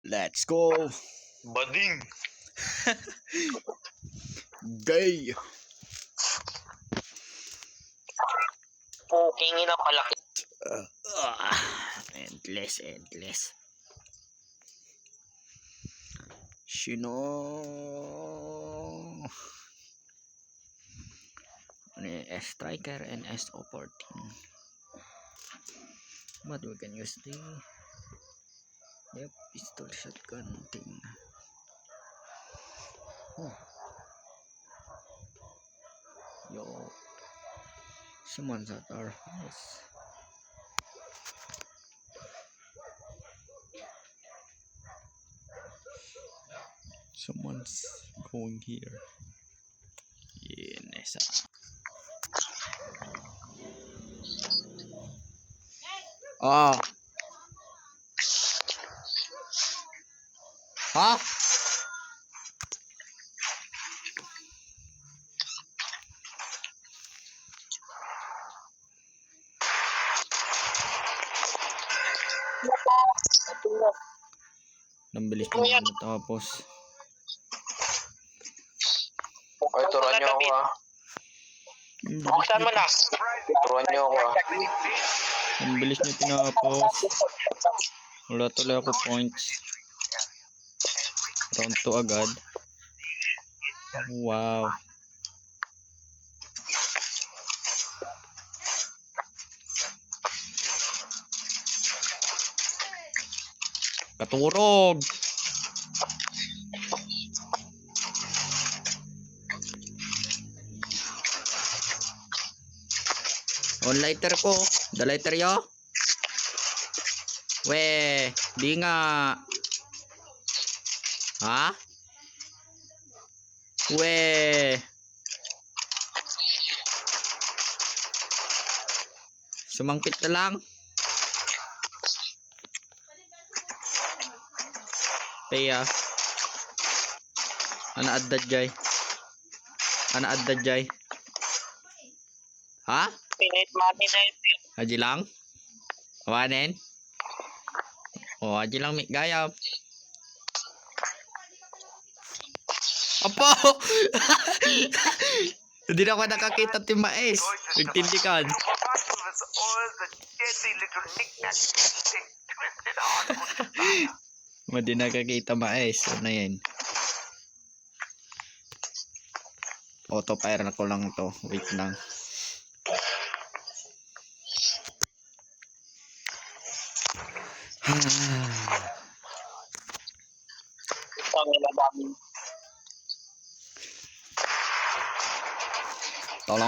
Let's go. Bading. Gay. Puking ina palaki. Endless. Sino? S-Striker and SO14. But we can use the pistol shotgun thing. Yo, someone's at our house. Someone's going here. Yeah, Nessa. Ah. Ha? Nambilis na matapos. Ay, turuan niyo ako ah. Buksan mo na. Turuan niyo ako ah. Nambilis niya tinapos. Wala tuloy ako points. Round 2 agad. Wow. Katurog. On lighter ko. The lighter yo. We, di nga. Ha? We. Sumangkit na lang. Kaya. Ana addad jay. Ha? Pinit mati na ito. Haji lang? Kawanin? O, haji lang may gayap. Apo! Hindi na ako nakakita ti Mais. Nagtindi ka. Hindi nakakita Mais. Ano yan? Auto fire na ko lang to. Wait lang.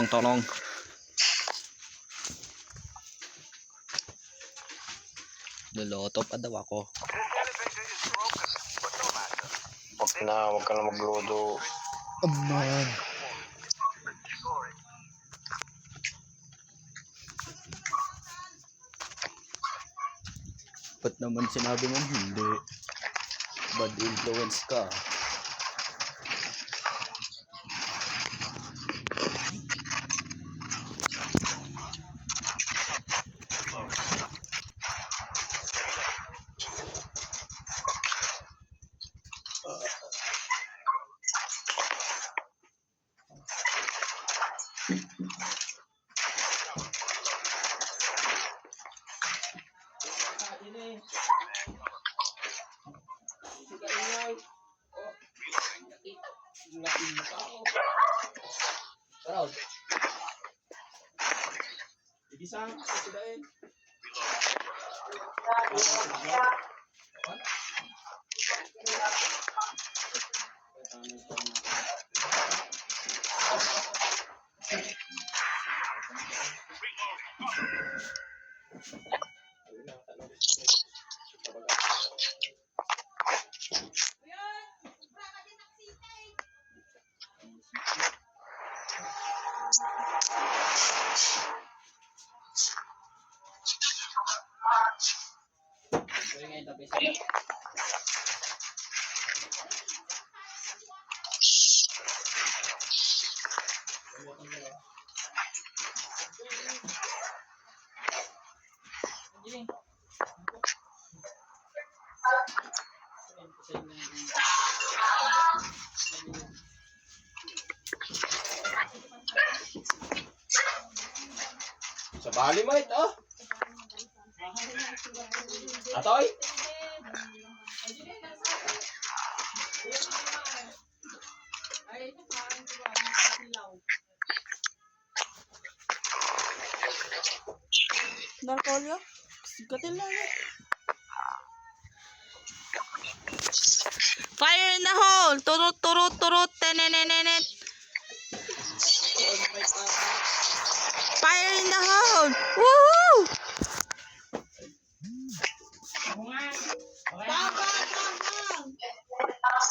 Tolong. Luluto pa daw ako. Huwag ka na magluto. Aman. Ba't naman sinabi mo hindi? Bad influence ka. Sa bali mo ito. Atoy. Narkolyo? Sigatin lang eh. Fire in the hole! Turut, turut, turut, tenenenenet. Fire in the hole! Woohoo! Bang, bang, bang, bang!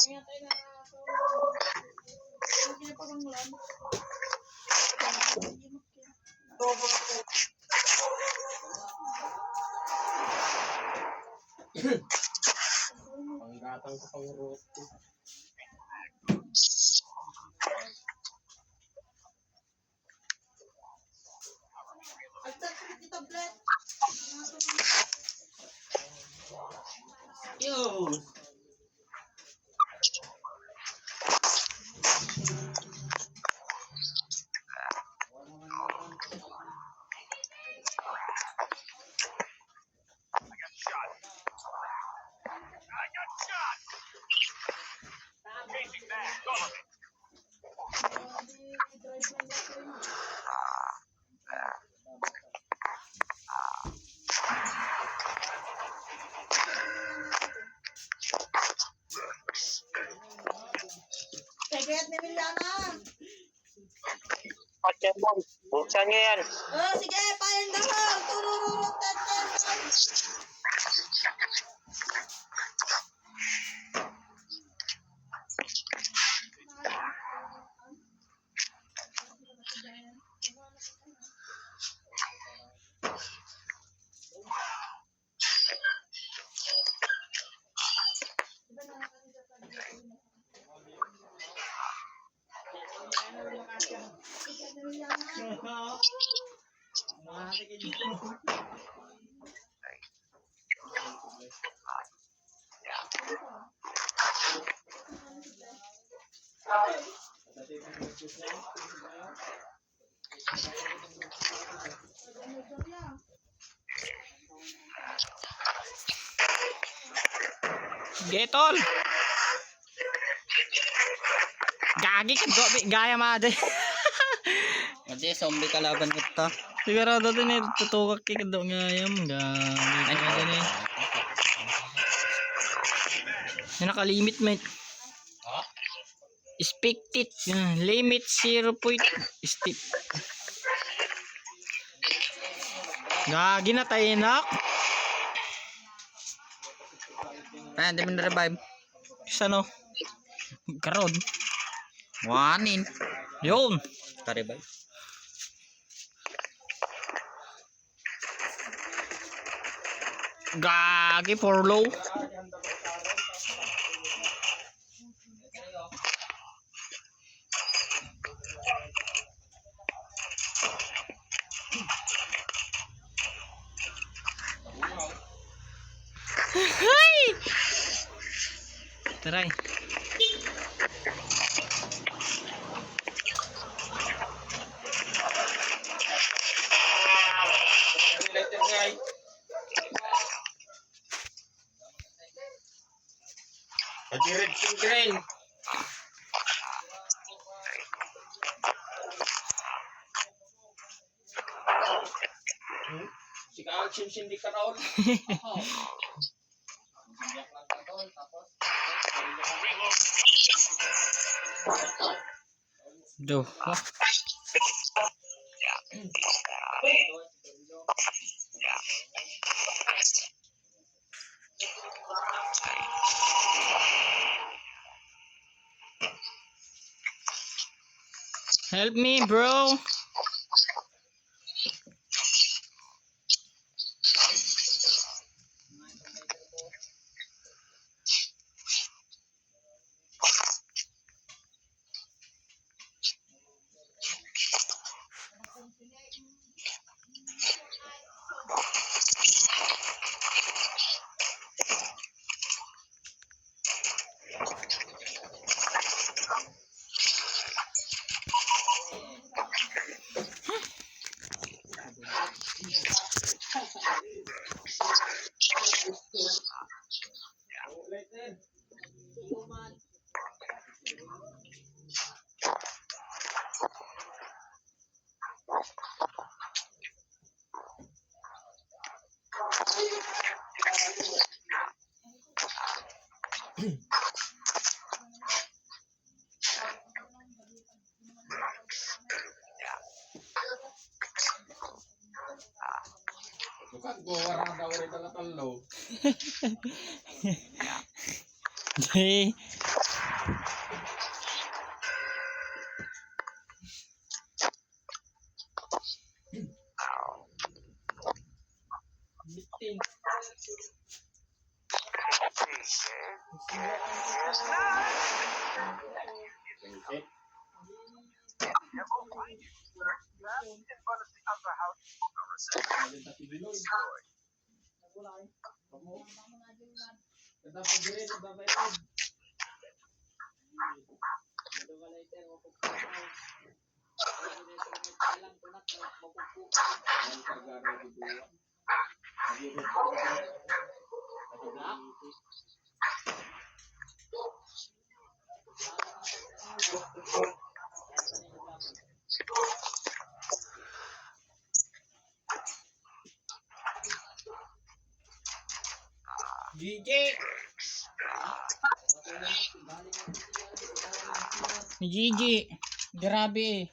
Ingatay na ako. Hindi pa kang ulan. Panggatang ko pang roto. Agtat ko yung tablet. Yo. Secret ni Miliana. Okay, boy. Buksan nyo yan. Oh, sige, fire in the hole. Turururut, tetenet. Getol! Gagi ka gobi gaya made. Kasi zombie kalaban ito. Sigurado din eh tutukak kay kado ngayam gagi ka din eh. Yan nakalimit mate. Expected limit 0. Step. Gagi na tayo nak. Ah, hindi mo na-revive. Ano? Karon. Wanin. Yun. Ka-revive. Gagi for low. Hay! Taray. Pati red king green. Si Kaalchin hindi ka raon. Duh. Help me, bro. Bukan gua warna daw rin talatalo. Di. Bitin. Singkit. Alin tapi Binoy. Kamu. Kata pagre sa babayan. Ang kagara di dua. Gigi. Gigi. Grabe.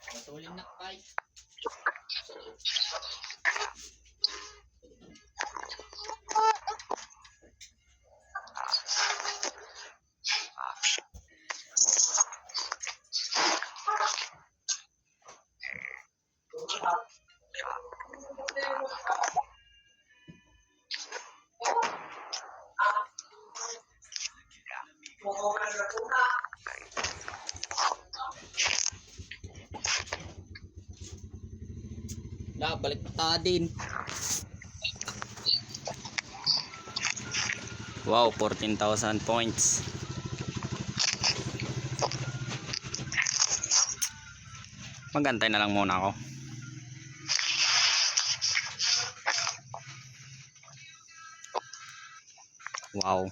Matulin na kay. La, balik pa din. Wow, 14,000 points. Magantay na lang muna ako. Wow.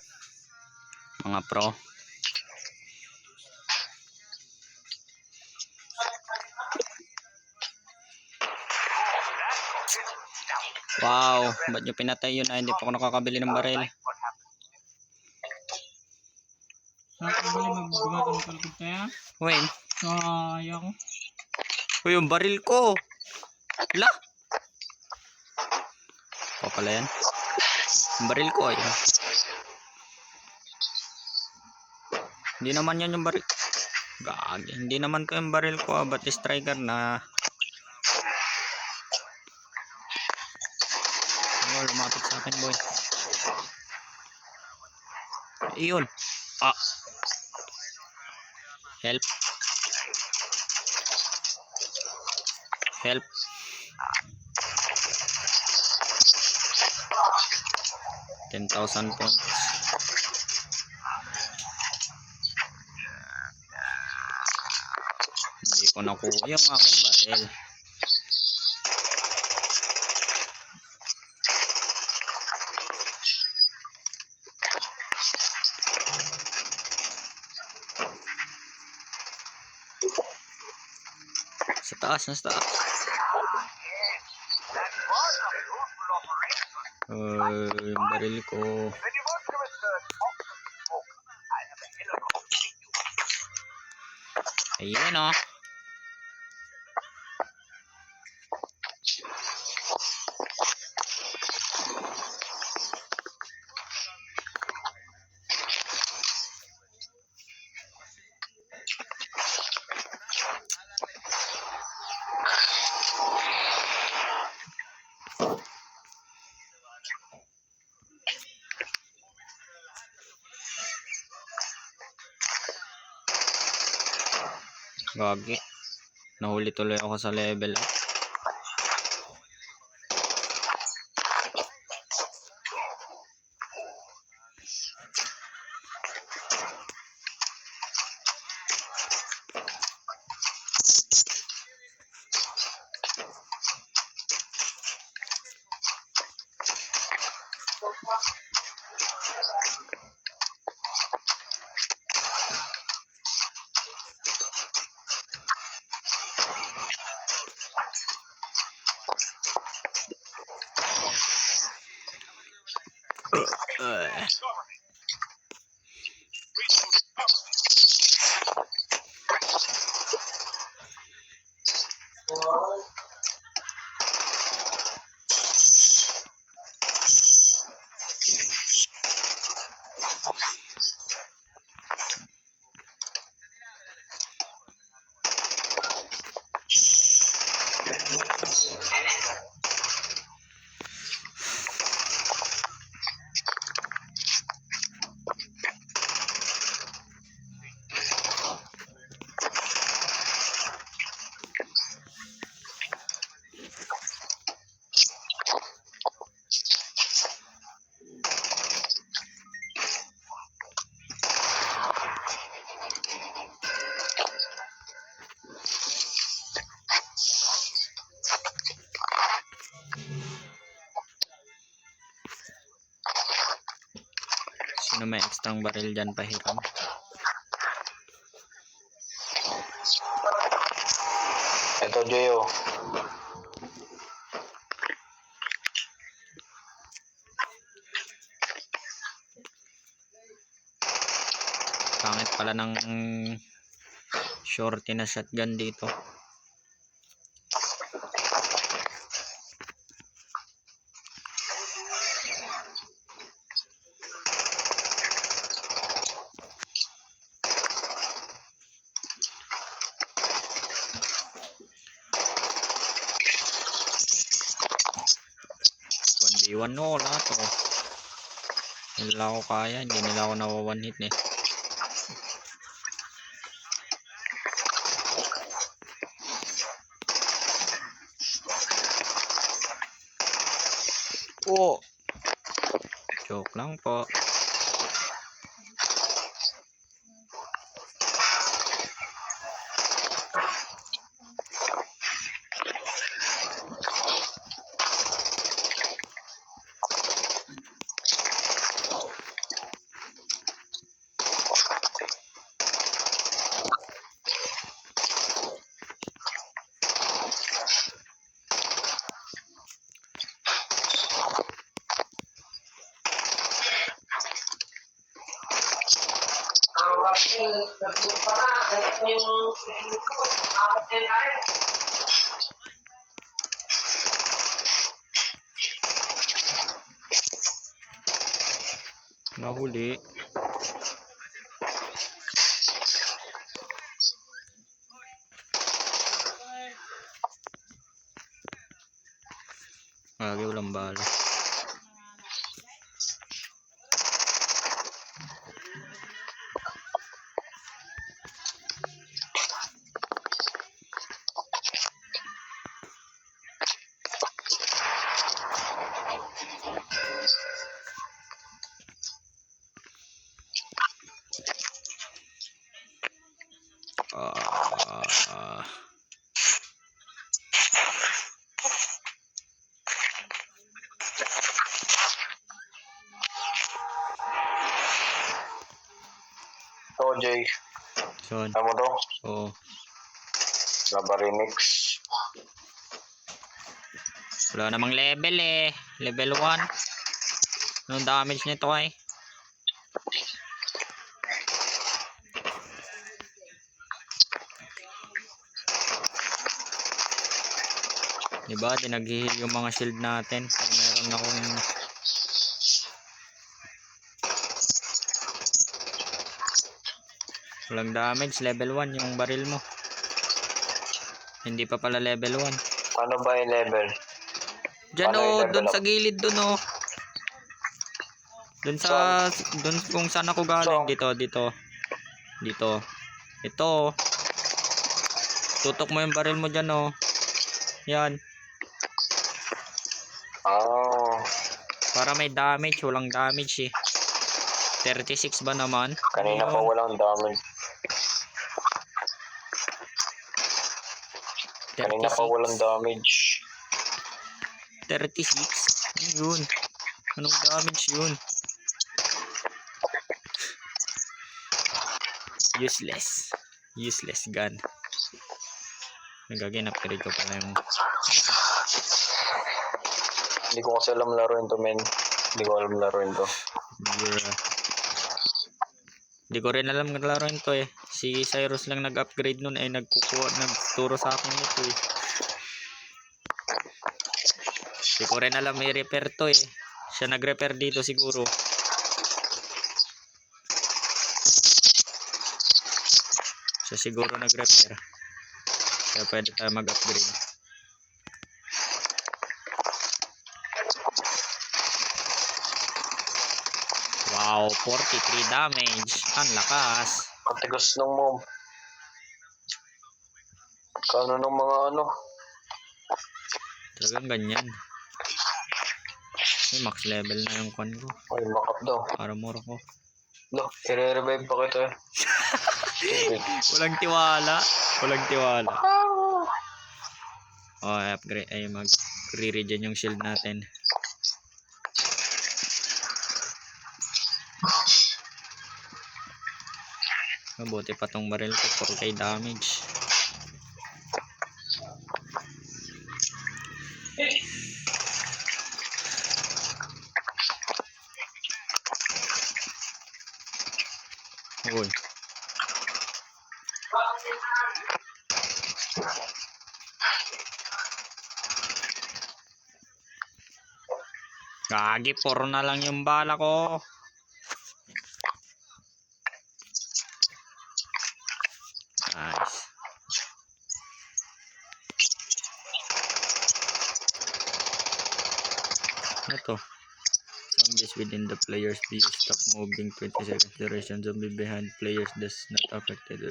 Mga pro. Wow, ba't nyo pinatay yun? Hindi pa ako nakakabili ng baril. Nakakabili magbumagan ng kalikod kaya? When? Sayang. Uy, yung baril ko. La. O pala yan. Yung baril ko, ayun. Hindi naman yan yung baril. Gagi. Hindi naman ko yung baril ko. Ba't striker na? Oh, lumapit sa akin, boy. Iyon. Ah. Help. Help. $10,000 points. Hindi ko nakuha yung aking baril. Sa taas, nasa taas. Yung baril ko. Ayun oh. Gagi. Nahuli tuloy ako sa level up. Sino may extrang baril dyan, pahiram? Ito, Joyo. Pangit pala ng shorty na shotgun dito. Iwan no, lahat oh. Hindi nila ako kaya, hindi nila ako nawa-one hit eh. Oh! Joke lang po. Nahuli. Lagi walang bala. Ito, Jay. Son. Tama to? Oo. Nabarimix. Wala namang level eh. Level 1. Anong damage nito ay? Diba? Di nag-heal yung mga shield natin. Pag meron akong walang damage, level 1 yung baril mo. Hindi pa pala level 1. Ano ba yung level? Diyan Paano yung oh, level dun up? sa gilid dun oh. Dun kung saan ako galing. Dito. Ito oh. Tutok mo yung baril mo dyan oh. Yan. Oh. Para may damage, walang damage eh. 36 ba naman? Kanina pa walang damage. Kanina pa walang damage. 36. Yun. Anong damage yun? Useless. Useless gun. Nagagin, upgrade ko pala yung... Hindi ko kasi alam laruin to, men. Hindi ko alam laruin to. Bruh. Hindi ko rin alam naglaruin to eh. Si Cyrus lang nag-upgrade nun eh. Nagturo sa akin ito eh. Hindi ko rin alam may repair to eh. Siya nag-repair dito siguro. Siya siguro nag-repair. Kaya pwede tayo mag-upgrade. Wow, 43 damage. Ang lakas. Katigas ng mom. Kano ng mga ano? Talagang ganyan. May max level na yung kwan ko. Ay, makap daw. Armor ko. No, i-revive pa kita eh. Walang tiwala. Walang tiwala. Oh, upgrade. Ay, mag-re-regen yung shield natin. Mabuti pa tong barrel ko. 4k damage. Uy. Gagi, 4 na lang yung bala ko. Nice. Ano to? Zombies within the player's view stop moving 20 seconds duration. Zombie behind players does not affected.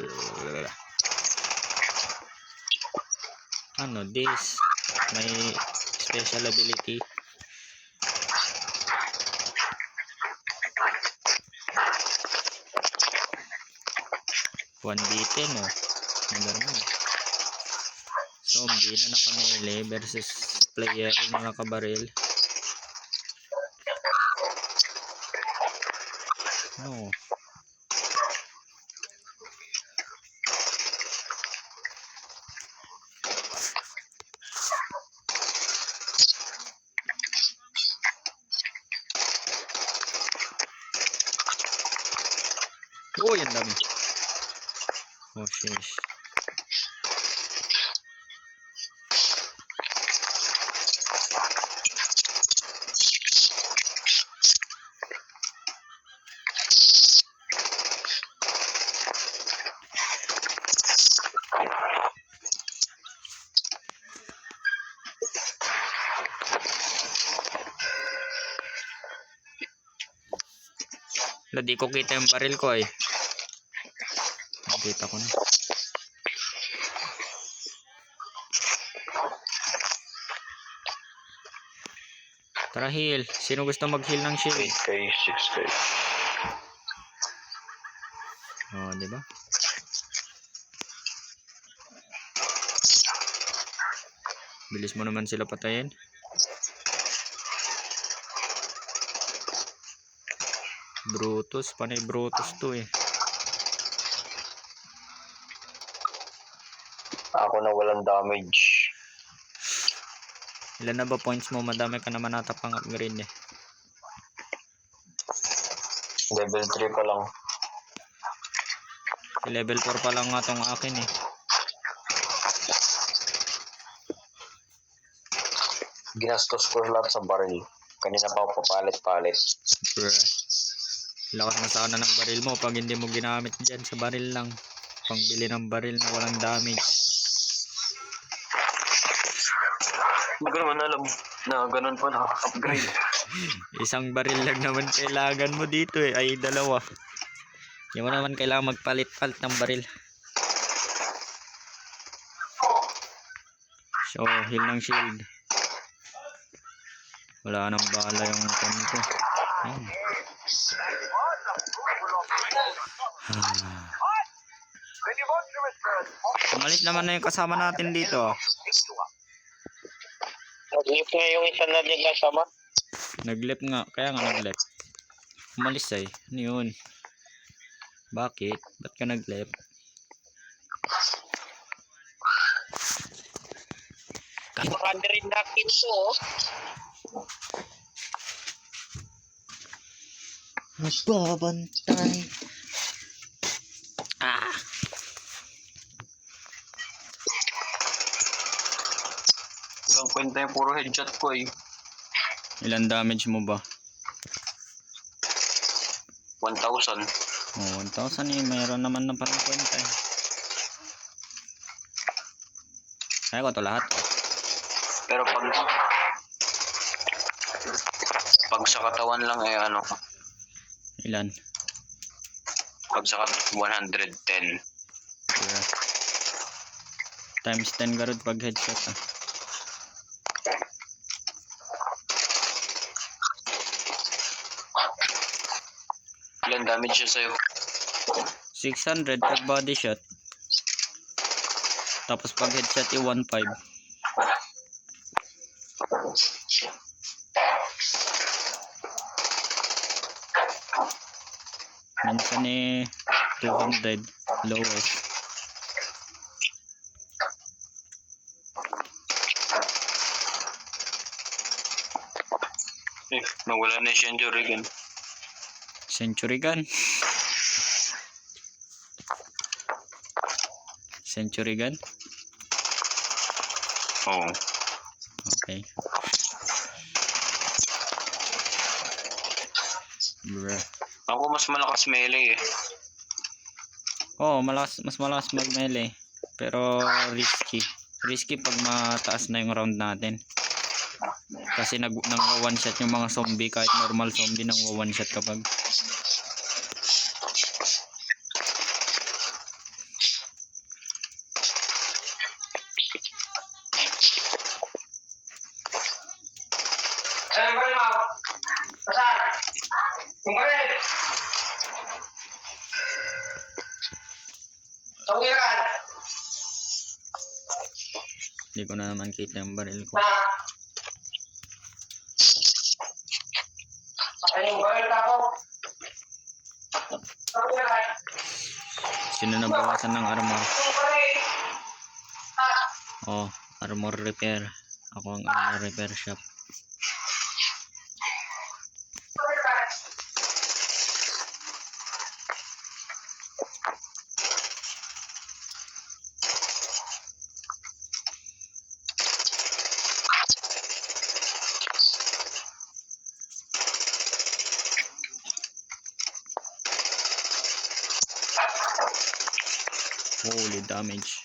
Ano this? May special ability. One beaten oh. Naman. Zombie na nakamele versus player na nakabaril. No. Oh, yan dami. Oh, sheesh. Di ko kita yung baril ko eh. Nakita ko na. Tara heal. Sino gusto mag-heal ng shield? 8k, 6k. Oh, di ba? Bilis mo naman sila patayin. Brutus, panay Brutus to eh. Ako na walang damage. Ilan na ba points mo? Madami ka naman nata pang upgrade eh. Level 3 pa lang. Level 4 pa lang nga tong akin eh. Ginastos ko lahat sa baril. Kanina pa ako papalit-palit. Bruh. Lakas na sana ng baril mo pag hindi mo ginamit dyan sa baril lang. Pangbili ng baril na walang damage. Hindi ko naman alam na ganun pa na-upgrade. Isang baril lang naman kailangan mo dito eh. Ay, dalawa. Hindi mo naman kailangan magpalit-palit ng baril. So, heal ng shield. Wala nang bala yung konto. Umalis naman na yung kasama natin dito. Nag-leave nga yung isa na din kasama. Nag-left nga. Kaya nga nag-left. Umalis ay. Ano yun? Bakit? Ba't ka nag-left? Marami rin na kills, oh. Magbabantay. Ah! Walang kwenta yung puro headshot ko, eh. Ilan damage mo ba? 1,000. Oh, 1,000 eh. Mayroon naman na parang kwenta eh. Kaya ko to lahat. Pero pag sa katawan lang, eh, ano, Ilan? pag sa 110. Yeah. Times 10 garod pag headshot ah. Ilan damage siya sa'yo? 600 pag body shot. Tapos pag headshot i 1.5. Minsan eh 200 lowest. Eh, nawala na siya yung Jorigan. Century gun. Century gun. Oo. Okay. Bruh. Ako mas malakas melee, eh. Oh, mas malakas mag melee. Pero risky. Risky pag mataas na yung round natin. Kasi nang one shot yung mga zombie, kahit normal zombie nang one shot kapag. Hindi ko na naman kita yung baril ko. Sino nabawasan ng armor? Oh, armor repair. Ako ang armor repair shop. Holy damage.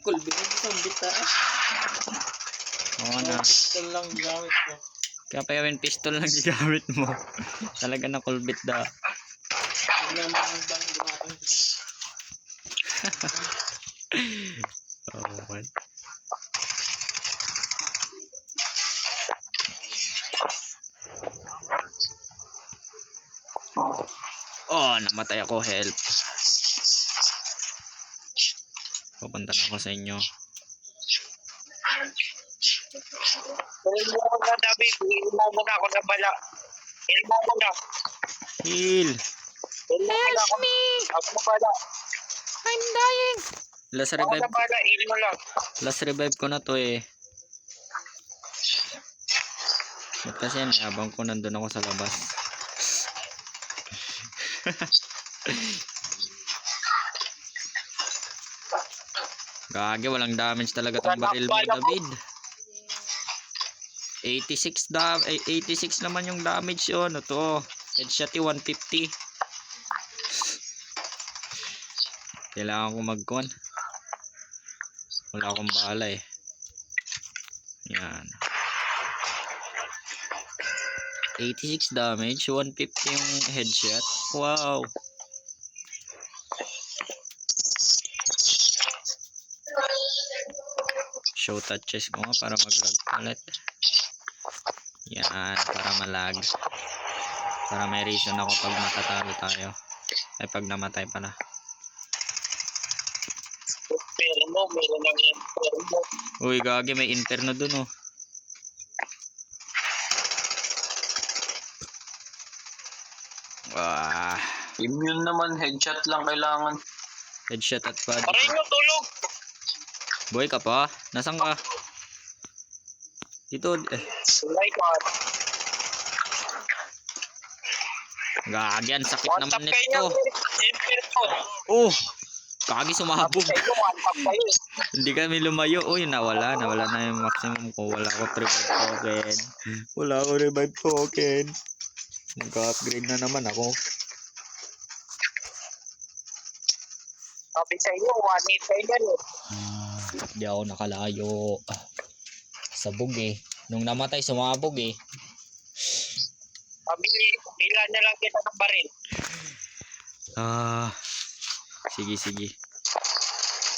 Cool, binigyan ko ang bita. Oo na. Ito lang gamit ko. Kaya pa yung pistol lang gigamit mo. Talaga na kulbit da. Huwag naman ang bang dumatang. Oh, what? Oh, namatay ako. Help. Pupunta na ako sa inyo. Ilmo ko na, David. Ilmo mo na ako na bala. Ilmo mo na. Heal. Ilmo mo na ako. Ako na bala. I'm dying. Last Ako revive. na bala. Ilmo lang. Last revive ko na to eh. Ba't kasi yan, habang ko nandun ako sa labas. Gagi, walang damage talaga tong baril mo, David. 86 naman yung damage yun. Ano to? Headshot 150. Kailangan ko mag-con. Wala akong bala eh. Yan. 86 damage, 150 yung headshot. Wow. Show touches ko nga para mag-lag ulit. Yan, para malag. Para may reason ako pag matatalo tayo. Ay, pag namatay pala. Pero mo, meron lang yan. Pero mo. Uy, gagi, may interno dun oh. Wah, Immune naman, headshot lang kailangan. headshot at body. Aray mo, tulog! Boy ka pa? Nasaan ka? Dito, Like what? gagi, ang sakit One naman tap kayo. nito. Oh, gagi, sumabog. One tap kayo. Hindi kami lumayo. Uy, nawala na yung maximum ko. Wala ako revive token. Wala ako revive token. Nag-upgrade na naman ako. Sabi sa inyo, 1-8 kayo yan eh. Hindi ako nakalayo. Sabog eh. Nung namatay, sumabog eh. Sabi, ilan na lang kita ng baril. Sige.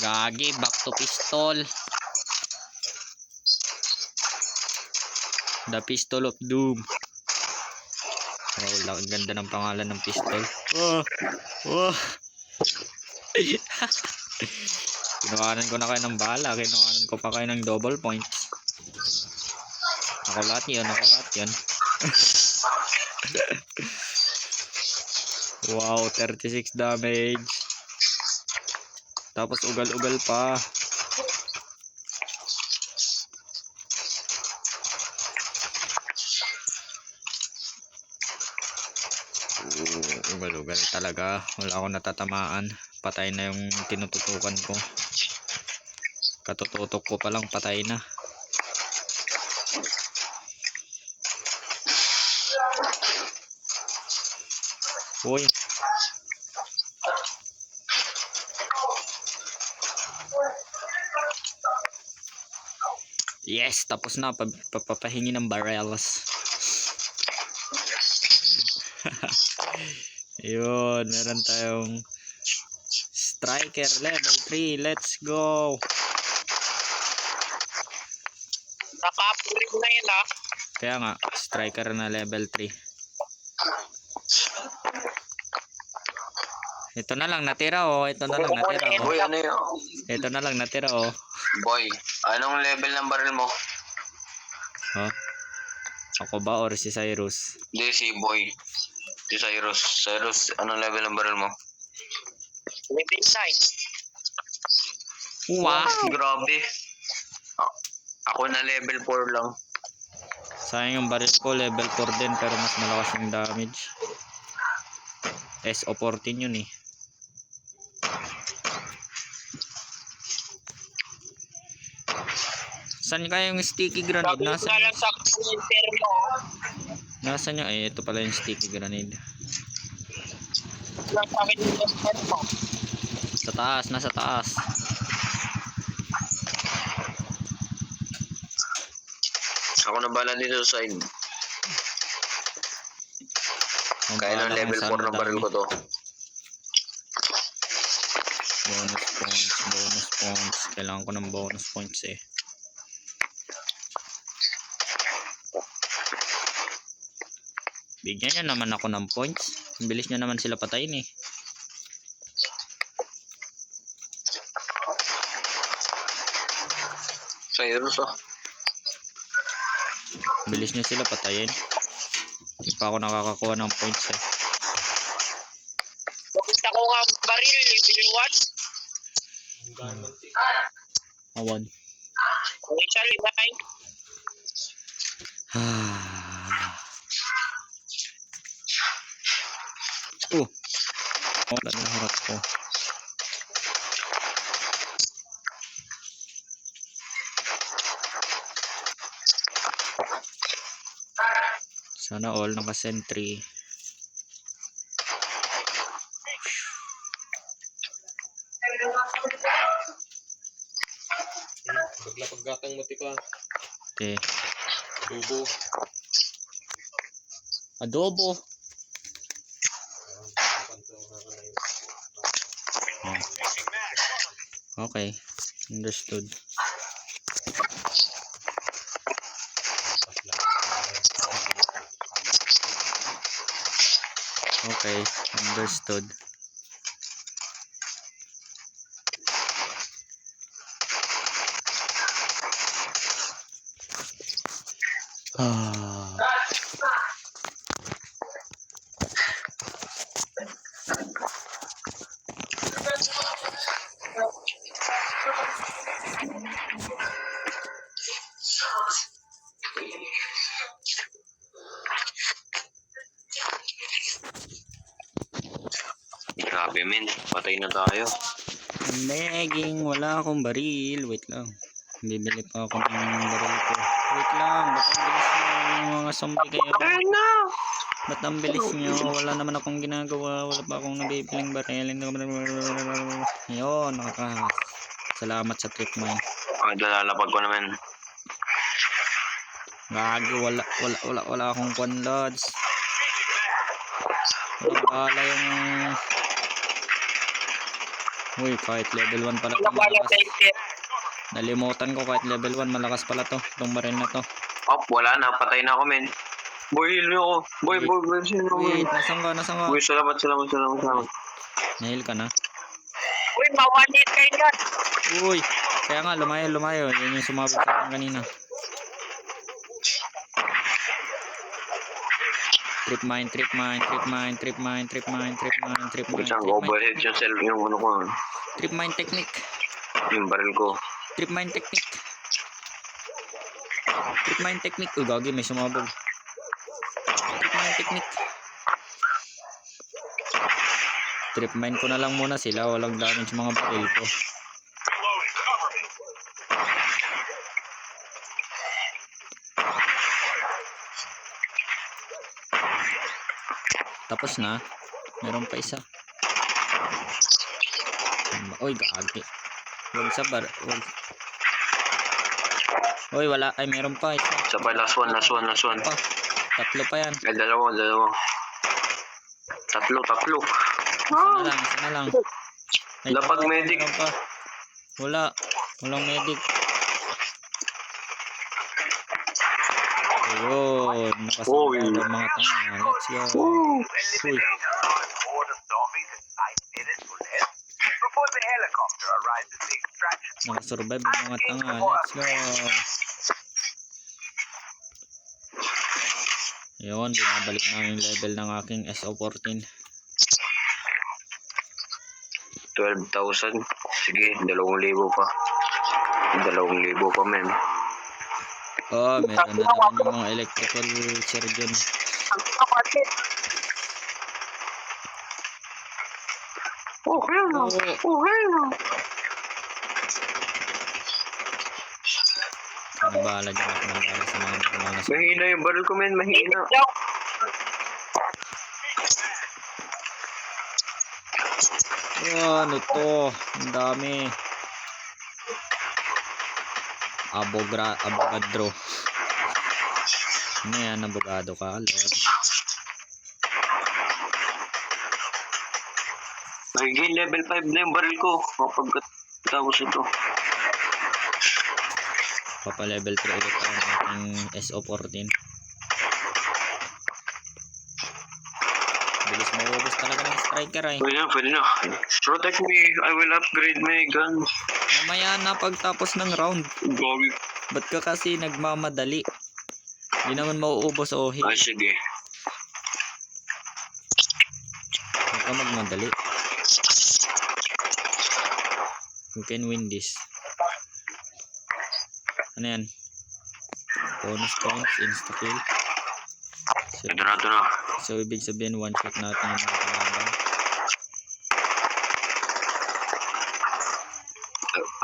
Gagi, back to pistol. The Pistol of Doom. Oh, ang ganda ng pangalan ng pistol. Oh. Kinuhanan ko na kayo ng bala. Kinuhanan ko pa kayo ng double points. Ako lahat yun. Wow, 36 damage. Tapos ugal-ugal pa. Ugal-ugal talaga. Wala akong natatamaan. Patay na yung tinututukan ko. Katututok ko palang patay na. Uy. Yes, tapos na. Papahingi ng barrels. Yun, meron tayong striker level 3. Let's go. Naka-upgrade na yun ah. Kaya nga, striker na level 3. Ito na lang natira oh. Ito na lang natira oh. Boy, ano yun? Ito na lang natira oh. Boy, anong level ng baril mo? Huh? Ako ba or si Cyrus? Hindi, si Boy. Si Cyrus. Cyrus, anong level ng baril mo? Level 9. Wow! Grabe. Ako na level 4 lang. Sayang yung baril ko level 4 din pero mas malakas yung damage. SO14 yun eh. Saan kaya yung sticky grenade? Nasaan na lang sa center mo. Nasaan yung... Ay, ito pala yung sticky grenade. Lang sa akin yung center mo. Sa taas, nasa taas. Ako na bala dito sa side. Ang Kaya bahala ng level kung 4 saan ng baril ko to. Bonus points. Kailangan ko ng bonus points eh. Bigyan nyo naman ako ng points. Bilis nyo naman sila patayin eh. Cyrus ah. Bilis nyo sila patayin. Hindi pa ako nakakakuha ng points eh. Bakit ako nga baril, level 1? Awan. Kung isa, limay. Wala na harap ko. Sana all naka-sentry. Bagla paggatang mo ti pa. Okay. Adobo. Adobo. Okay. Understood. Okay, understood. Ah. Grabe men, patay na tayo. Legging, wala akong baril. Wait lang. Bibili pa ako ng baril ko. Wait lang, ba't ang bilis nyo mga zombie kayo? Ayun na! Ba't ang bilis nyo? Wala naman akong ginagawa. Wala pa akong nabibiling baril. Ayun, salamat sa trip mo. Ang dalalapag ko naman. Gagi, wala akong conloads. Wala bala yung... Uy, kahit level 1 pala ito malakas. Nalimutan ko kahit level 1 malakas pala to. Itong baril na to. Oh, wala na. Patay na ako men. Boy, heal niyo ako. Boy, sino ako? Wait, nasaan ka? Boy, salamat. Nahil ka na? Uy, mawanit kayo yan. Uy, kaya nga lumayo. Yan yung sumabot sa akin kanina. Trip mine. Isang overhead yung self yung ano ko. Trip mine technique. Yung baril ko. Trip mine technique. Uy, gagi, may sumabog. Trip mine technique. Trip mine ko na lang muna sila. Walang damage mga baril ko. Tapos na. Meron pa isa. Uy, gagi. Huwag sa bar. Huwag. Uy, wala. Ay, meron pa isa. Sabay, last one. Pa. Tatlo pa yan. Ay, dalawa. Tatlo. Isa na lang. Ay, Lapag dalawa, medic. meron pa. Walang medic. Ayun. Uy. Nakasunod ang mga tanga. Let's go. Uy. Nakasurvive ang mga tanga. Let's go. Ayun. Binabalik na yung level ng aking SO14. 12,000. Sige, 2,000 pa. 2,000 pa, men. Oh, meron na naman yung mga electrical surgeon. Okay na. Nabala dyan ako ng bala sa mga mga Mahina yung baril ko, men. Mahina. Oh, ano to? Ang dami. Abogadro. Ano yan? Abogado ka, Lord. Nagiging level 5 na yung baril ko. Kapag ito. Papa level 3 ulit ang aking SO14. Bilis maubos talaga ng striker ay. Pwede na. Protect me. I will upgrade my gun. Mamaya na pagtapos ng round. Gogi. Ba't ka kasi nagmamadali? Hindi naman mauubos o heal. Ay, sige. Huwag ka magmadali. You can win this. Ano yan? Bonus points, insta-kill. Ito na. So, ibig sabihin, one shot natin yung mga kalaban.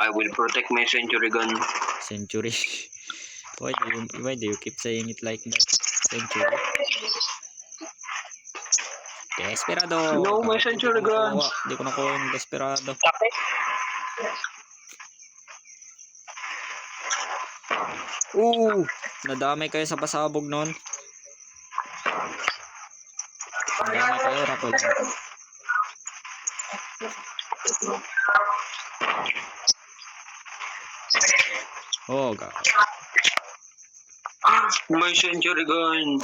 I will protect my century gun. Century. Why do you keep saying it like that? Century. Desperado. No, my century gun. Hindi ko nakuha yung Desperado. Nadamay kayo sa pasabog nun. Nadamay kayo, Rakul. Oh, God. My century gun.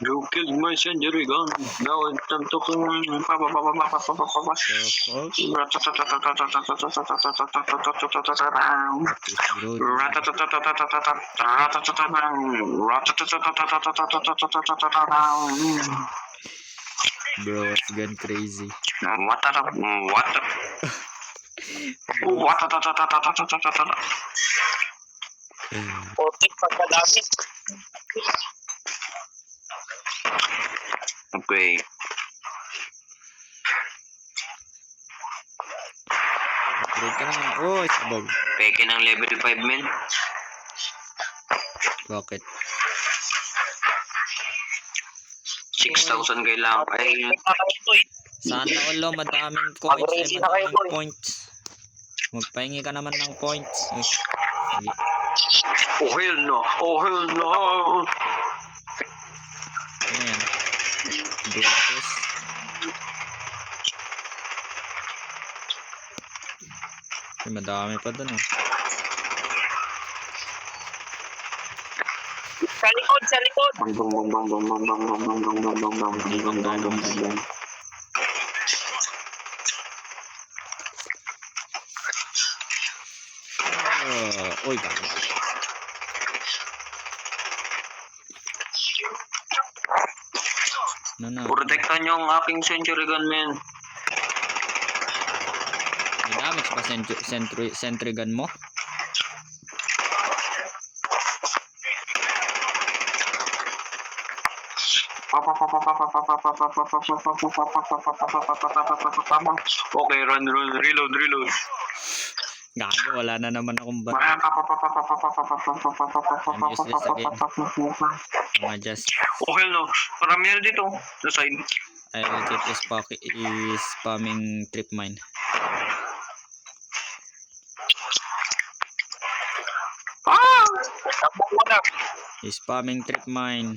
You killed my century gun. Now it's time to Bro, it's gone crazy. Putik pagkadami. Okay. Upgrade ka naman. Oh, sabog. Peke ng level 5 men. Bakit? 6,000 kailangan. Ay, Sana all madaming coins ay madaming points. Magpahingi ka naman ng points. Uy, sige. oh hell no. Oh hell no. Ano yan? Duelist. Ay, madami pa dun oh. Sa likod, sa likod. Uy, bakit? Ano na? Protektan niyo ang aking century gun, men. May damage pa sentry gun mo? Okay, run, reload. Gago, wala na naman akong bat. Mga just Oh hell no. Marami na dito. Sa side. I will keep spamming trip mine. Ah! Tapos mo na. Spamming trip mine.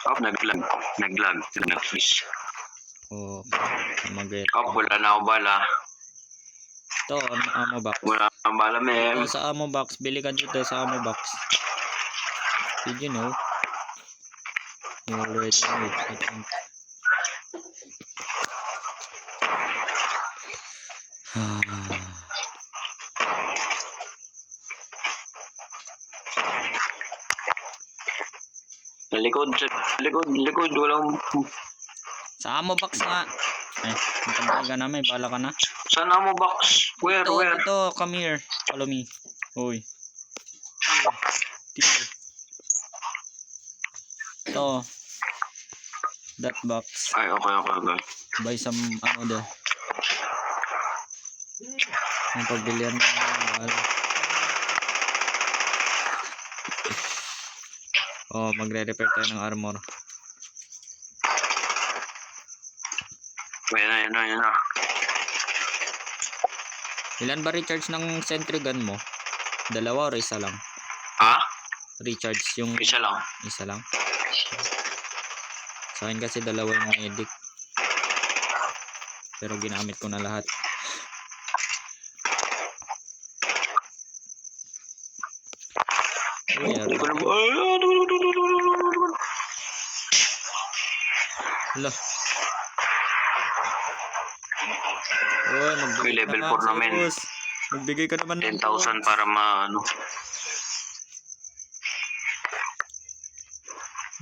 Oh, naglag. Nag-freeze. Oh, mag-get. Oh, wala na ako bala. Ito, ammo box. Wala akong bala, men. Ito sa ammo box. Bili ka dito sa ammo box. Did you know? You already know it, I think. Likod. Walang... Sa ammo box nga. Ay, matanda ka na, may bala ka na. Saan na mo box? Where? Ito, come here. Follow me. Uy. Dito. Ito. That box. Ay, okay. Buy some, there. Yung pagbilihan ng bala. Oh, magre-repair tayo ng armor. Yan na. Ilan ba recharge ng sentry gun mo? Dalawa or isa lang? Ha? Recharge yung... Isa lang. Isa lang? Sa akin kasi dalawa yung medic. Pero ginamit ko na lahat. Hala. Uy, magbigay Level ka 4 namin. Cyrus. Magbigay ka naman ng 10,000 para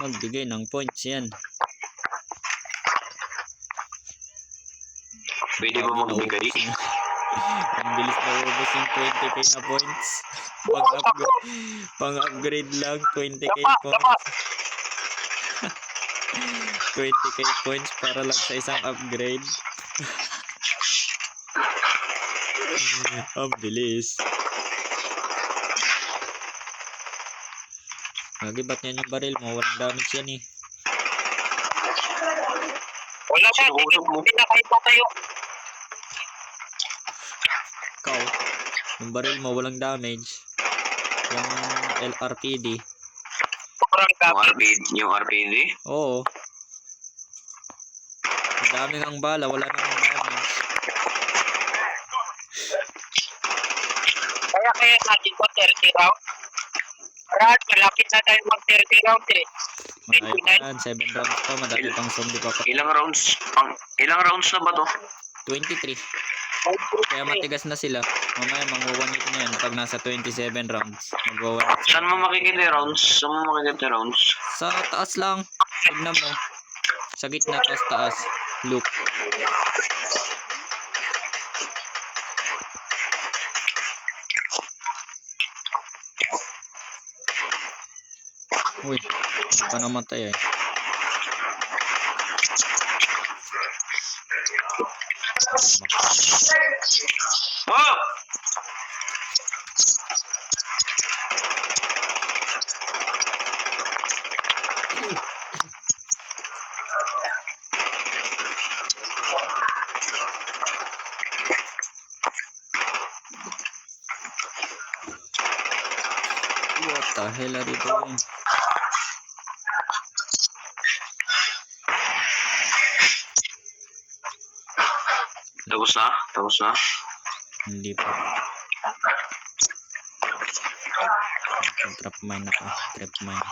Magbigay ng points yan. Pwede ba magbigay? Ang bilis na ubos yung 20k na points. Pang-upgrade lang, 20k points. 20k points para lang sa isang upgrade. Ang bilis. Lagi ba't yan yung baril mo? Walang damage yan eh. Wala siya. Hindi na kayo pa tayo. Ikaw, yung baril mo walang damage. Yung LRPD. Yung RPD? Oo. Ang dami ng bala, wala namang damage. Kaya natin ko 30 round. Brad, malapit na tayo mag-30 rounds eh. Ayan, 7 rounds pa. Madami pang zombie pa pa. Ilang rounds na ba to? 23. Kaya matigas na sila. Mamaya mag-1 hit na yan pag nasa 27 rounds. Mag-1 hit. Saan mo makikita yung rounds? Sa taas lang. Tignan mo. Sa gitna, taas. Loop. Uy, hindi pa namatay eh. Oh! What the hell are you doing? Tapos na? Hindi pa. Trap mine ako. Trap mine.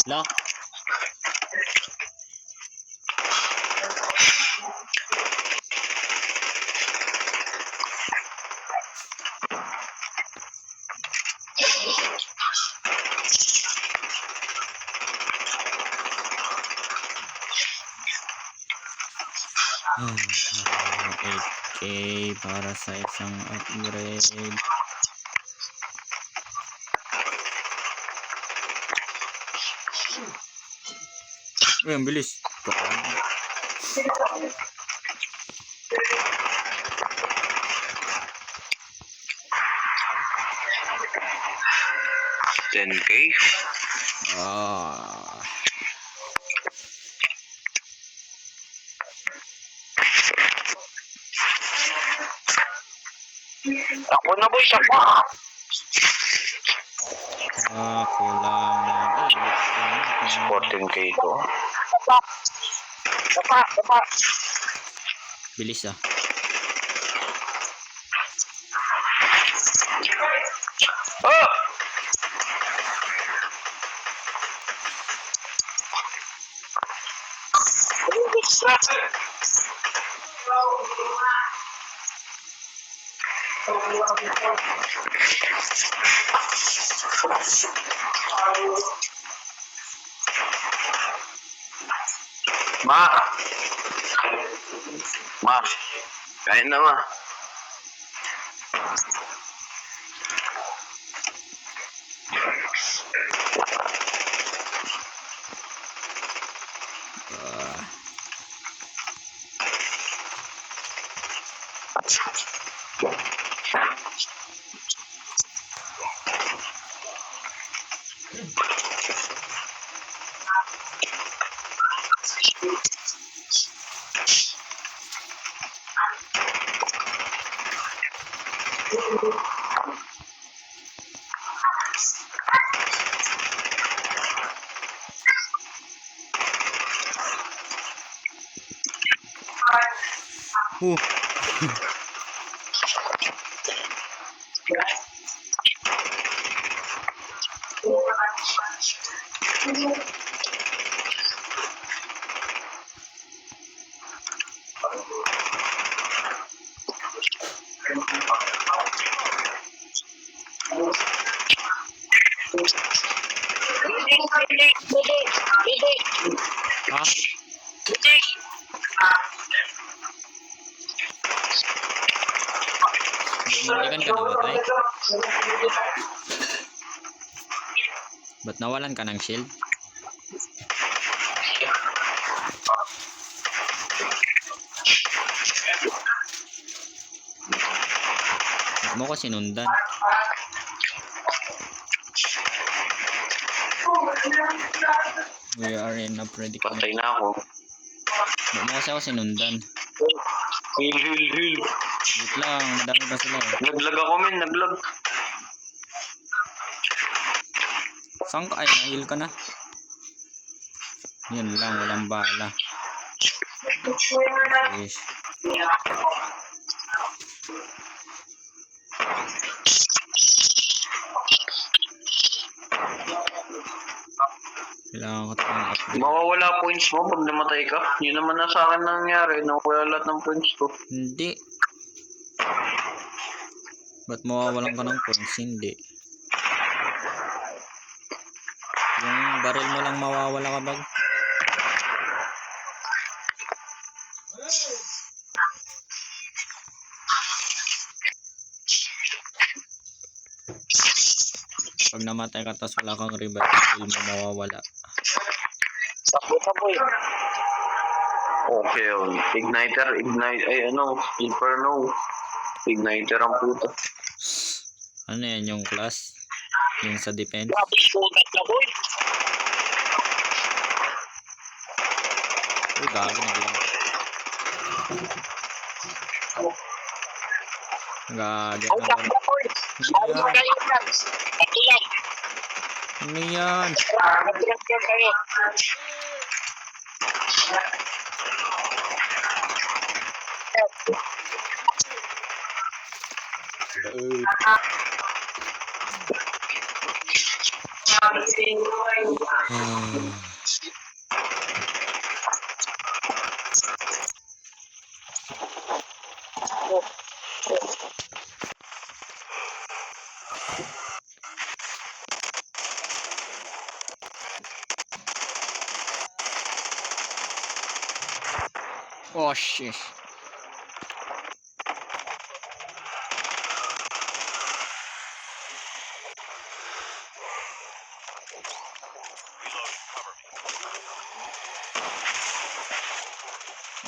Lock. Oh, 8k para sa isang upgrade. Uy, ang bilis. $10K? Ah. Ako na boy, siya pa! Kulang lang. 14K to. Bilis ah. Oh! Ma, kain na ma. Ah, Bumalikan ka na ba, tay? Ba't nawalan ka ng shield? Ba't mo ko sinundan? We are in a predicament. Patay na ako. Ba't mo kasi ako sinundan? Heal. Wait lang, madami pa sila eh. Naglag ako men, naglag. Saan ka? Ay, nahil ka na. Yun lang, walang bala. Yes. Kailangan ko itong upgrade. Mawawala points mo pag namatay ka. Yun naman na sa akin nangyari. Nawala lahat ng points ko. Hindi. Ba't mawawalan ka ng points? Hindi. Yung baril mo lang mawawala ka bag. Pag namatay ka tapos wala kang revive, baril mo mawawala. Takbo eh. Okay, yun. Igniter, ay Inferno. Igniter ang puta. Ano yan yung class? Yung sa defense? Uy, gago na lang. Gago na lang. Ano yan? Oh shit.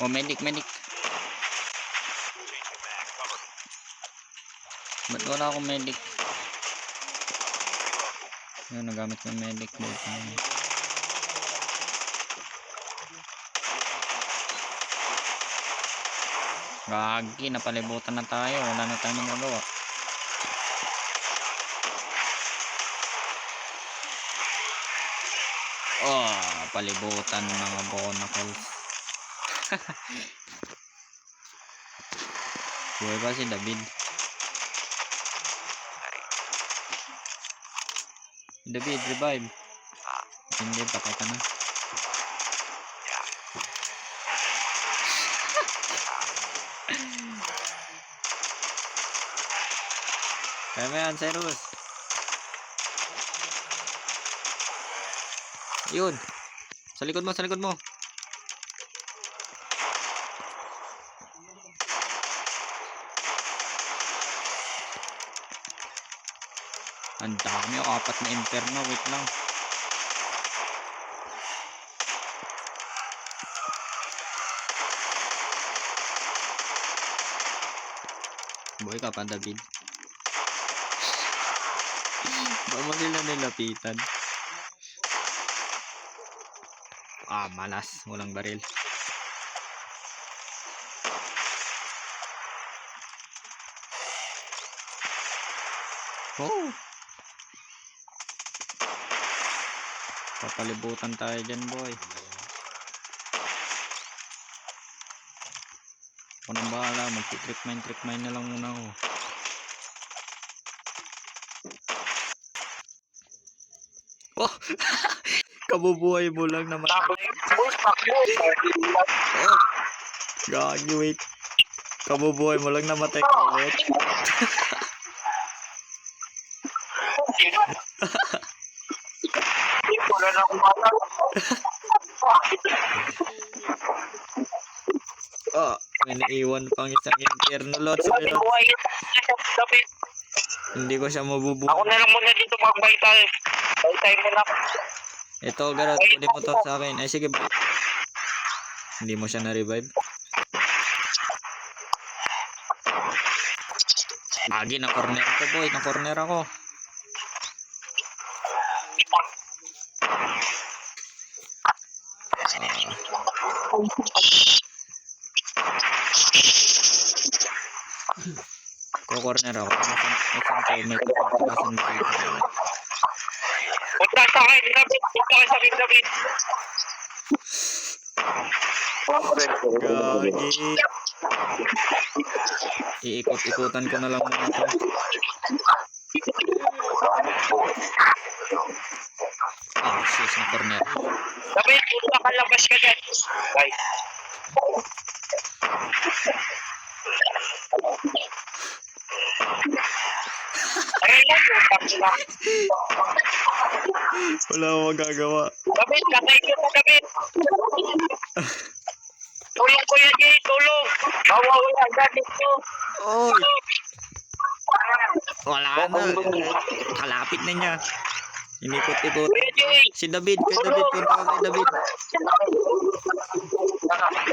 Oh, medic. Ba't wala akong medic? Ayun, nagamit ko yung medic. Gagi, napalibutan na tayo. Wala na tayong magagawa. Oh, palibutan mga bonacles. Buhay ba si David? David, revive. Hindi, patay ka na. Kaya mo yan, Cyrus. Yun. Sa likod mo. Ang dami, 4 na Inferno. Wait lang. Buhay ka pa, David. Baka mo sila nilapitan. Malas. Walang baril. Oh! Papalibutan tayo dyan, boy. Ako nang bahala. Mag-trip mine na lang muna ako. Oh! Kabubuhay mo lang naman. Oh! Gagi, wait. Kabubuhay mo lang namatay ka ulit. Wala na akong bala. Oh, may naiwan pang isang Inferno lot. Hindi ko siya mabubuhay. Ako na lang muna dito mag-vital. Vital mo na. Ito, Garot, kunin mo to sa akin. Ay, sige. Hindi mo siya na-revive. Agi, na-corner ako, boy. Na-corner ako. Ko-corner ako. May pagkakasan dito. Punta sa akin, David. Punta sa akin, David. Gagi. Iikot-ikutan ko na lang muna ito. Sis, na corner. Lumabas ka dyan. Ay. Aray mo, putang ina. Wala akong magagawa. David, katay ko mo, David. Tulong ko yan, Jay. Tulong. Mawawala agad dito. Oy! Wala na. Kalapit na niya. Inikot-ikot. Kuya Jay. Si David, kay David, punta ka kay David.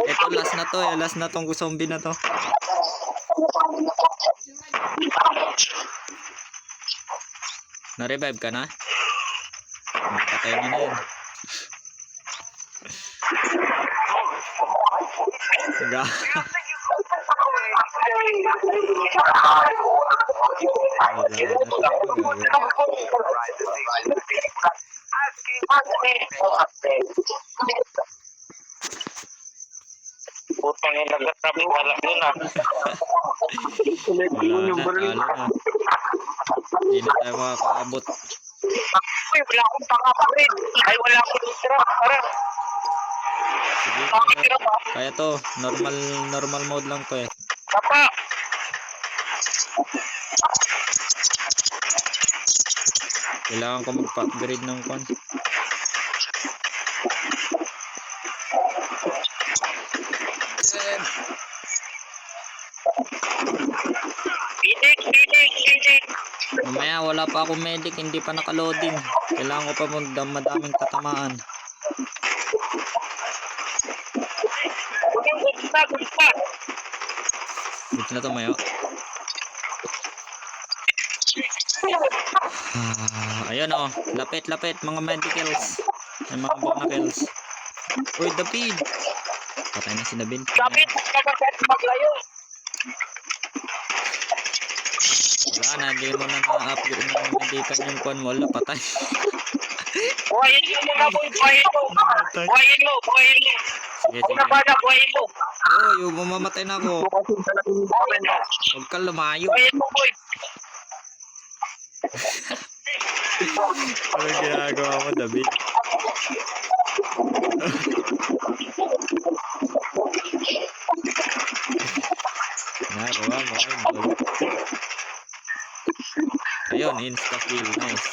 Ito, last na to eh. Last na tong zombie na to. Na-revive ka na? Hindi patay mo na yun. Ga. Putang ina, nagkatabi wala yun ah. Wala na, talo na. Hindi na tayo makakaabot. Uy, wala akong pangkaparin. Ay, wala akong litra. Tara. Sige, kaya to. Normal mode lang to eh. Kapa. Kailangan ko magpa-upgrade ng kwan. Pitik. Mamaya wala pa akong medic, hindi pa naka-loading. Kailangan ko pa madaming tatamaan. Gusto. Dito na to mayo. Ayun oh, lapit mga medicals. May mga bonacles. Uy, David. Patay na si David. David, kakagat maglayo. Wala na, hindi mo na na-upgrade ng medican yung kwan mo. Wala, patay. Buhayin mo muna, boy. Buhayin mo. Sige, Kung sige. nabada, buhayin mo. Oh, yung mamamatay na ako. Huwag kang lumayo. Buhayin mo, boy. Ano ginagawa mo, David? Ginagawa mo, David. Ayun, insta-kill. Nice.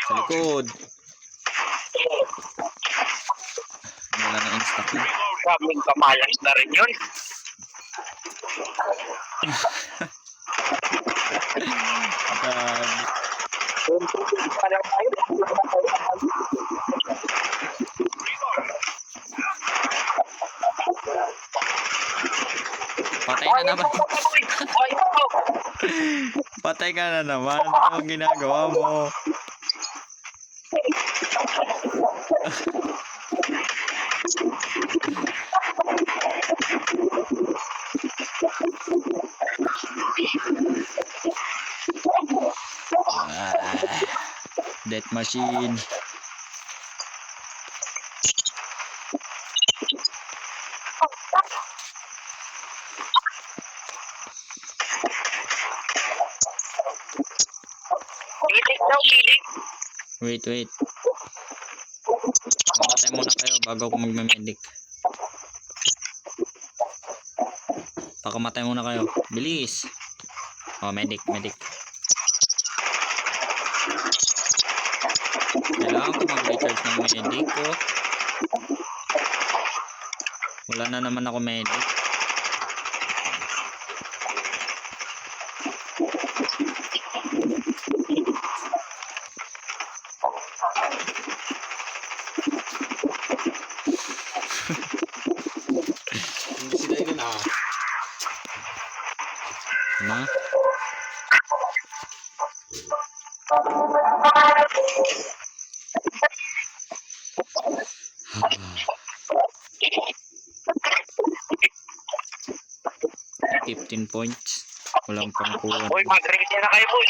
Sa likod. Wala na insta-kill. Kaming kamalas na rin yun. Grabe. Patay ka na ba? Patay ka na naman. Ano ang ginagawa mo? Death machine. Wait. Mamatay muna kayo bago ako magme-medic. Pakamatay muna kayo. Bilis. Oh, medic. Kailangan ko mag-recharge ng medic ko. Wala na naman ako medic. Hindi sila yun ah. Na? Ah. 15 points. Walang pangkuhan. Boy, mag-ready na kayo, boy.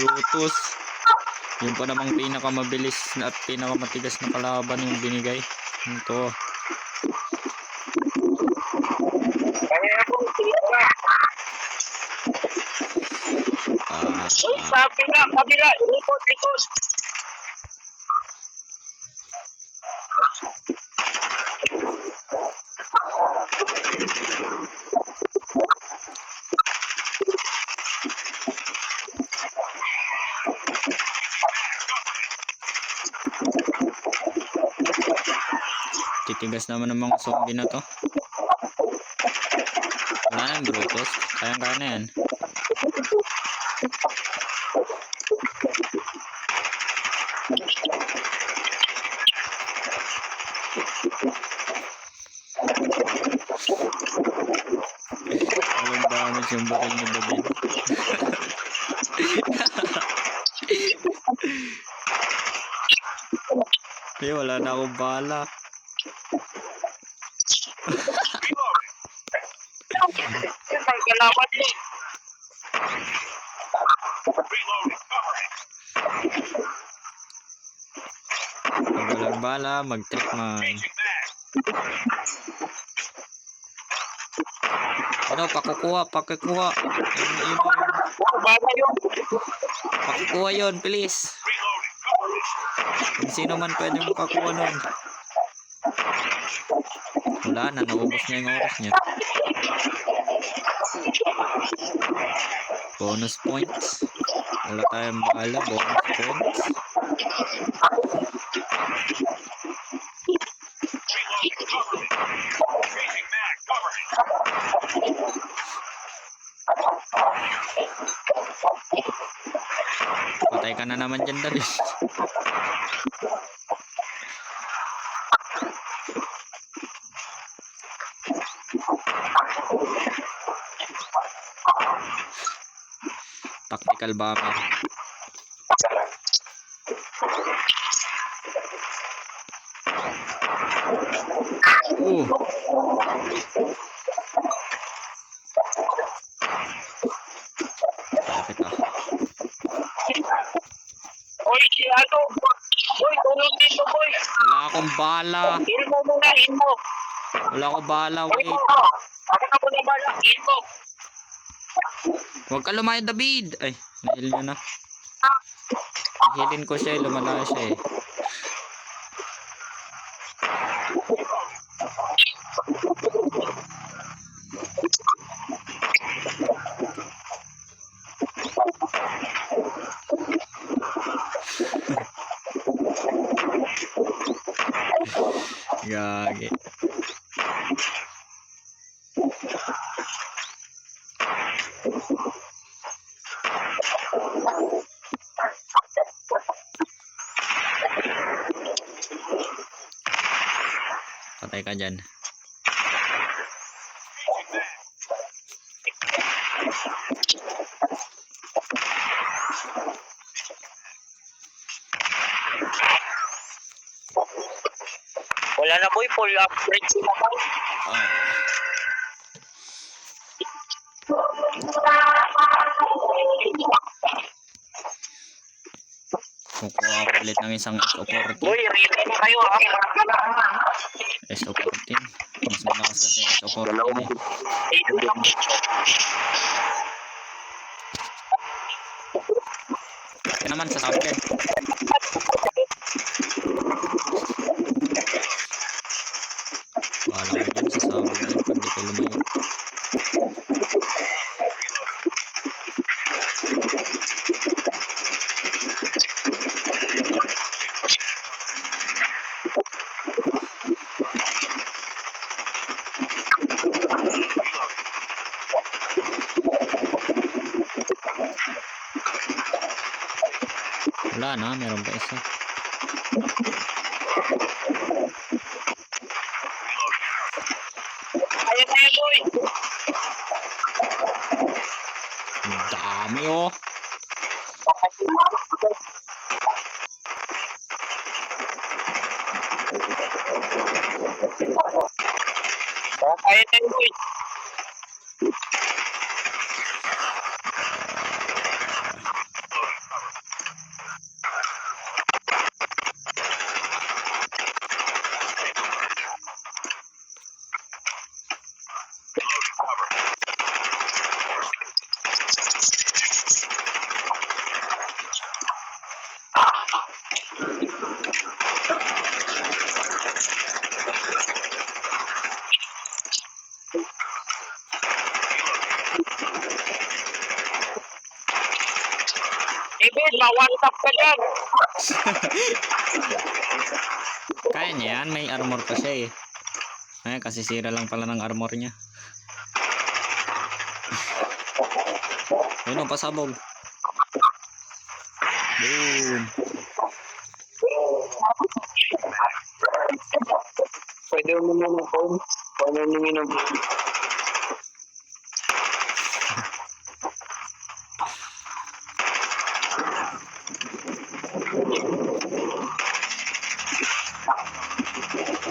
Brutus. Yun pa namang pinakamabilis at pinakamatigas na kalaban yung binigay. Ito. Kaya po, tira. Uy, kabila. Likod. Titigas naman ng mga zombie na to. Wala na yung Brutus. Kayang-kaya na yan. Walang damage yung baril ni David. Wala na akong bala. Ang kalaban mo. Pag walang bala, mag-trick mine. Ano, pakukuha. Yun. Baba yun. Pakukuha yun, please. Kung sino man pwede makakuha nun. Wala na, naubos niya yung oras niya. Bonus points. Wala tayong bala, bonus points. Patay ka na naman dyan, David. Tactical bomber. Bakit ah? Uy, si ano? Uy, tulog dito, boy. Wala akong bala. Heal mo muna, heal mo. Wala akong bala, Heal wait. mo. Ako na muna bala, heal mo. Huwag ka lumayo, David. Ay, nahil niya na. Hilin ko siya, lumalayo siya eh. Gagi. Patay ka dyan. Wala na, boy. Full upgrade sila, boy. Kukuha ako ulit ng isang SO40. Boy, ready na kayo, ha? SO40. Mas malakas kasi SO40 eh. Kaya naman sa sabi eh. Wala ko dyan sa sabi na yun pag di ko lumayo. Wala na, meron pa isa. Ayun na yun, boy. Ang dami oh. Ayun na yun, boy. ma-one tap ka dyan. Kaya niya yan, may armor pa siya eh. Ay, kasi sira lang pala ng armor niya. Ayun o, pasabog. Boom. Pwede mo naman ng phone. Pwede mo naman ng phone.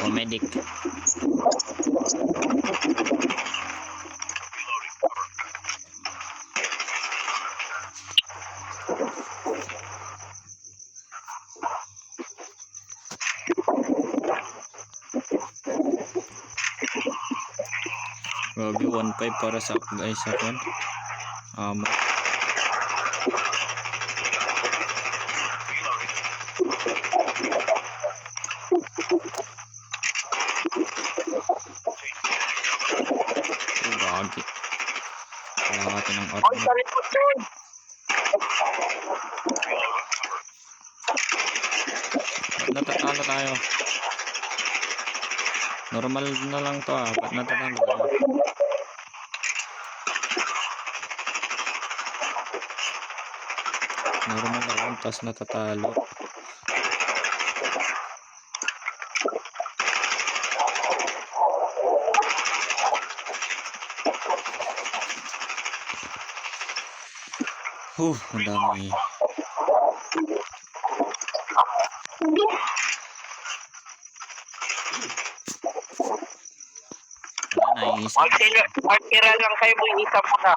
O, medic. Grabe, 1.5 para sa guys sa kon. Gagi. Wala natin ng Ay, armor. sa likod doon. Natatalo tayo. Normal na lang to ba't natatalo tayo? Normal na lang, tas natatalo. Ang dami. Nice. Magtira lang kayo mo, isa mo na.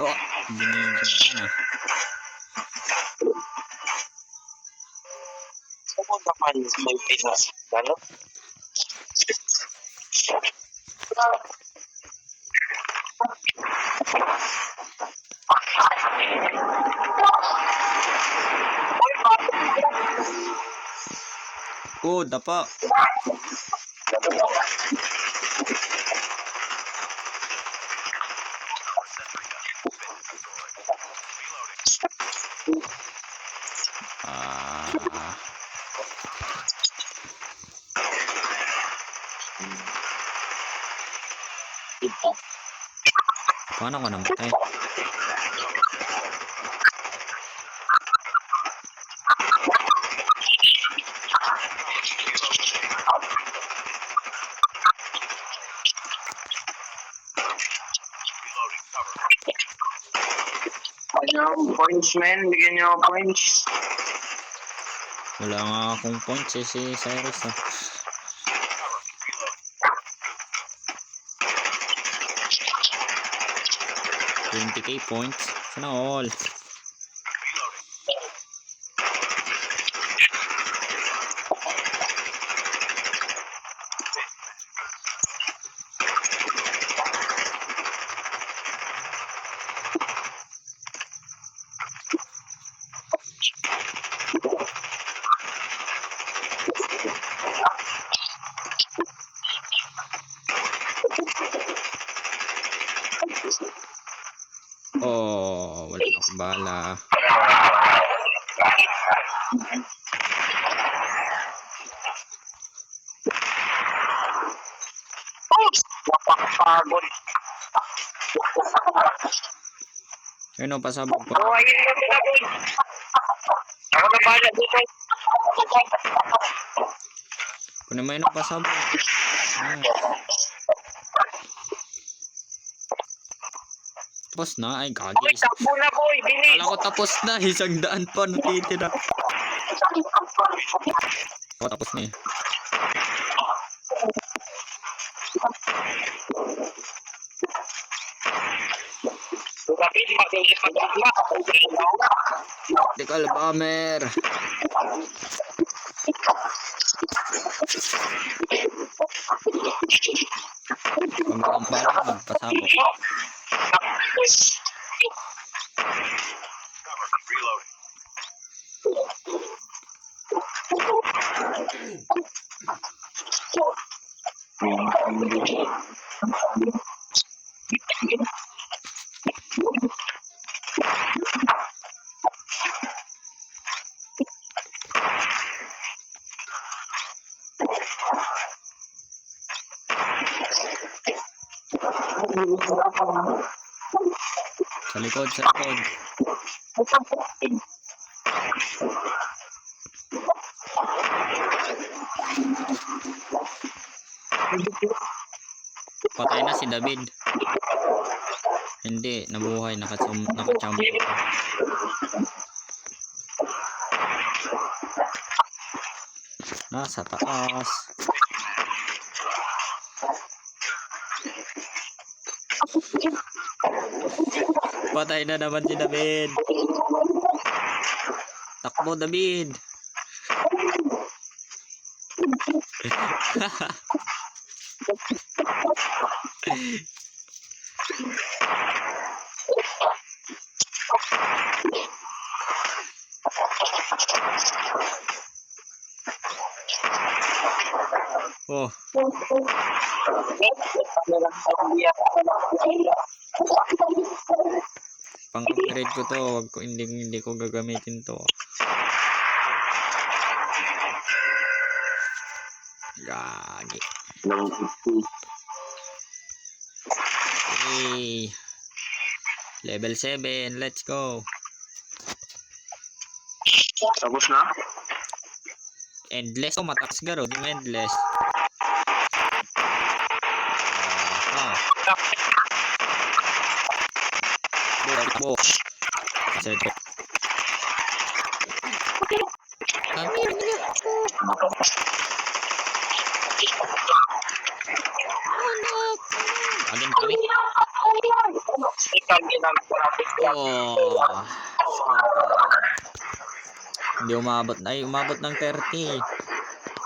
Oh, binigyan na. Saan naman may Pinas? Ano? Oh, dapa. Paano ko namatay? Points, man. Bigyan niyo ako points. Wala nga akong points si Cyrus ah. $20,000 points. Sana all. Oh, wala na akong bala. Napakapagod. Ayun o, pasabog pa. Oh, ayun na sila, boy. Ako na bala dito. Kung naman yun ang pasabog. Tapos na, ay Boy, gagi. takbo na, boy. Bilis. Kala ko tapos na, 100 pa natitira. Oh, tapos na eh. Tactical bomber. Kung walang bala, magpasabog. Sa likod, sa likod. Patay na si David. Hindi, nabuhay, nakachamba. Nasa taas. Patay na naman si David. Takbo, David. Oh, pang-upgrade ko to. Wag ko, hindi ko gagamitin to. Gagi. Hey. Level 7, let's go. Tapos na? Endless. Oh, mataas garo, di mo endless. Ah. Bo. Set. Again kami. Oh. Hindi umabot na. Ay, umabot ng 30.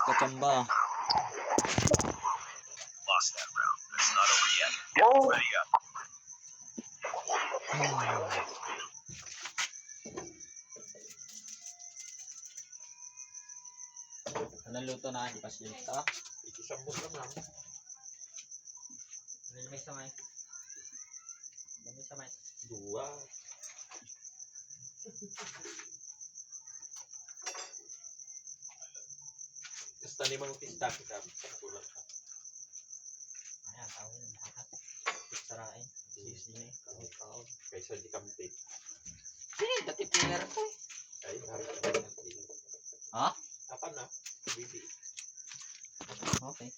Kachamba. Oh. Anong luto na hindi pas dito? Isambot na lang. May samay. May samay. Dua. Basta limang pista kita. Kulang ka. Ayan, tawin ang lahat. Sarain. Sis din eh. Kaon. Kaysa di kampi. Dati player to. Ay, harap ka na. Ha? Apa na? Bibi. Okay.